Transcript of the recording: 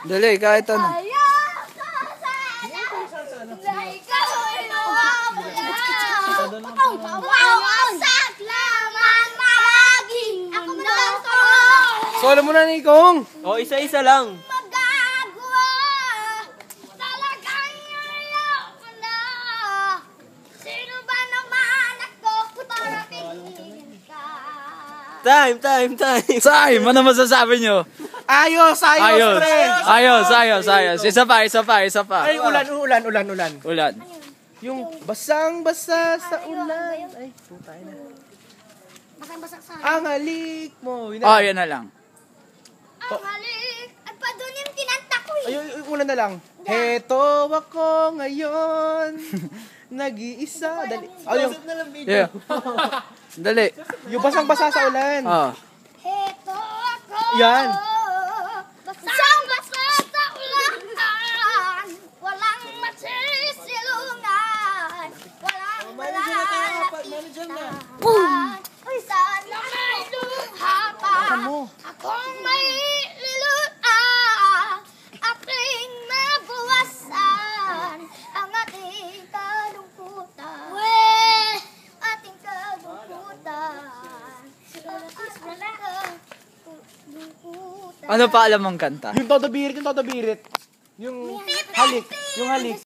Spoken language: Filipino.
Dali, kahit ano. Solo mo na ni Kong. O, isa-isa lang. Time. Time, ano masasabi nyo? Ayos, pre. Ayos. Isa pa. Ay, ulan. Ulan. Yung basang-basa sa ulan. Ay, putay na. Basang-basak sa Ang halik mo. Oh, yan na lang. Ang halik. At pa doon yung kinanta ko eh. Ay, una na lang. Heto ako ngayon. Nag-iisa. Dali. Ay, yung, Yeah. Dali. yung basang-basa sa ulan. Oh. Heto ako. Yan. Basang-basa sa ulan. Walang masisilungan. Walang malakitan. Ay, sana may luha pa. Akong may liluan. Aking mabuwasan. Ang ating kalungkutan. Ating kalungkutan. Ano pa alam mong kanta? Yung todo birit. Yung halik.